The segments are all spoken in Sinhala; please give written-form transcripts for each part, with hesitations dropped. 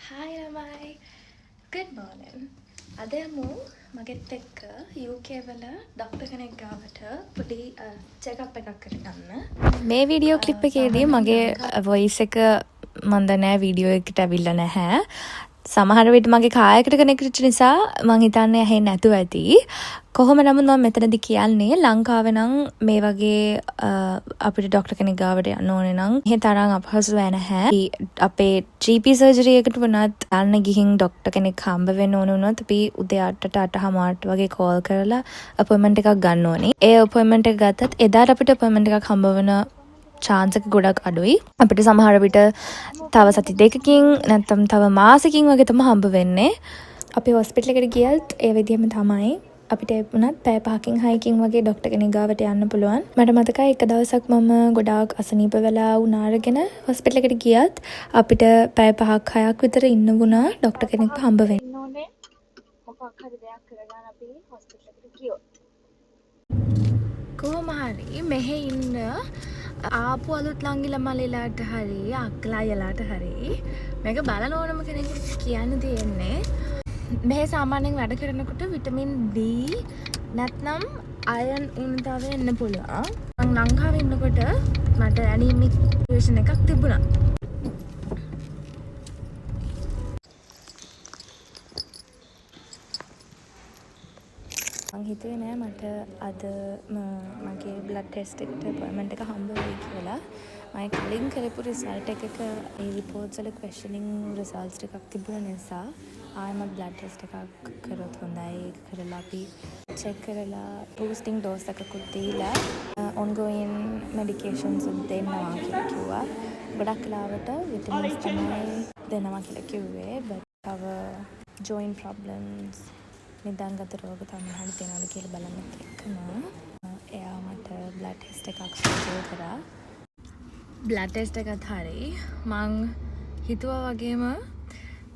Hi ළමයි. Good morning. අද යමු මගෙත් එක්ක UK වල ડોක්ටර් කෙනෙක් ගාවට පොඩි චෙකප් එකක් කරගන්න. මේ වීඩියෝ ක්ලිප් එකේදී මගේ වොයිස් එක මන්ද නෑ වීඩියෝ එකට ඇවිල්ලා නැහැ. සමහර විට මගේ කායකට කනෙක්ට් වෙච්ච නිසා මං හිතන්නේ ඇහෙන්නේ නැතුව ඇති. කොහොම නමුත් මම මෙතනදී කියන්නේ ලංකාවේ නම් මේ වගේ අපිට ડોක්ටර් කෙනෙක් ගාවට යන්න ඕනේ නම් එහෙ තරම් අපහසු නැහැ. අපේ GP සර්ජරි එකට වුණත් යන්න ගිහින් ડોක්ටර් කෙනෙක් හම්බ වෙන්න ඕන වුණොත් අපි උදේ 8ට 8:00 වගේ කෝල් කරලා අපොයින්ට්මන්ට් එකක් ගන්න ඕනේ. ඒ අපොයින්ට්මන්ට් එක ගත්තත් එදාට අපිට අපොයින්ට්මන්ට් එකක් හම්බ වෙන chance එක ගොඩක් අඩුයි. අපිට සමහර විට තව සති දෙකකින් නැත්නම් තව මාසෙකින් වගේ තමයි හම්බ වෙන්නේ. අපි හොස්පිටල් එකට ගියත් ඒ විදිහම තමයි. අපිට වුණත් පැය 5කින් 6කින් වගේ ડોක්ටර් කෙනෙක් ගාවට යන්න පුළුවන්. මට මතකයි එක දවසක් මම ගොඩාක් අසනීප වෙලා වුණාරගෙන හොස්පිටල් එකට ගියත් අපිට පැය 5ක් 6ක් විතර ඉන්න වුණා ડોක්ටර් කෙනෙක්ව හම්බ වෙන්න. ඕනේ මොකක් හරි දෙයක් කරගන්න අපි හොස්පිටල් එකට ගියොත්. කොහොම හරි මෙහෙ ඉන්න ආපු අලුත් ලංගිලා මලේලාට හරි අක්ලා යලාට හරි මේක බලන ඕනම කෙනෙකුට කියන්න තියෙන්නේ මේ සාමාන්‍යයෙන් වැඩ කරනකොට විටමින් D නැත්නම් අයර්න් උණුතාවය එන්න පුළුවන්. මම ලංකාවේ ඉන්නකොට මට ඇනීමික් සිචුේෂන් එකක් තිබුණා. මං හිතුවේ නෑ මට අද මගේ බ්ලඩ් ටෙස්ට් එකට අපොයින්ට්මන්ට් එක හම්බ වෙයි කියලා. මම කලින් කරපු රිසල්ට් එකක ඒ රිපෝට්ස් වල ක්වෙස්චනින් රිසල්ට්ස් ටිකක් තිබුණ නිසා ආයෙම බ්ලඩ් ටෙස්ට් එකක් කරොත් හොඳයි. ඒක කරලා අපි චෙක් කරලා බූස්ටිං ඩෝස් එකකුත් දීලා ඔන්ගෝයින් මෙඩිකේෂන්ස් දෙන්නවා කියලා කිව්වා. ගොඩක් වෙලාවට විටමින්ස් තමයි දෙනවා කියලා කිව්වේ. තව ජොයින්ට් ප්‍රොබ්ලම්ස් නිදාගත රෝග තමයි හරි තියෙනවද කියලා බලන්නත් එක්කම එයා මට බ්ලඩ් ටෙස්ට් එකක් ෂෙඩියුල් කරා. බ්ලඩ් ටෙස්ට් එකත් හරි මං හිතුවා වගේම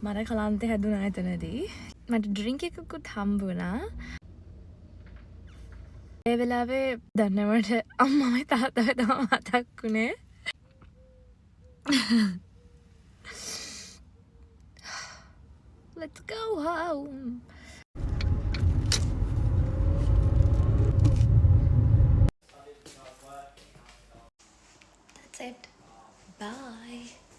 මට කලන්තේ හැදුනා එතනදී. මට ඩ්‍රින්ක් එකකුත් හම්බ වුණා. ඒ වෙලාවේ දන්නවට අම්මමයි තාත්තමයි තමයි මතක් වුණේ. Let's go home. That's it. Bye.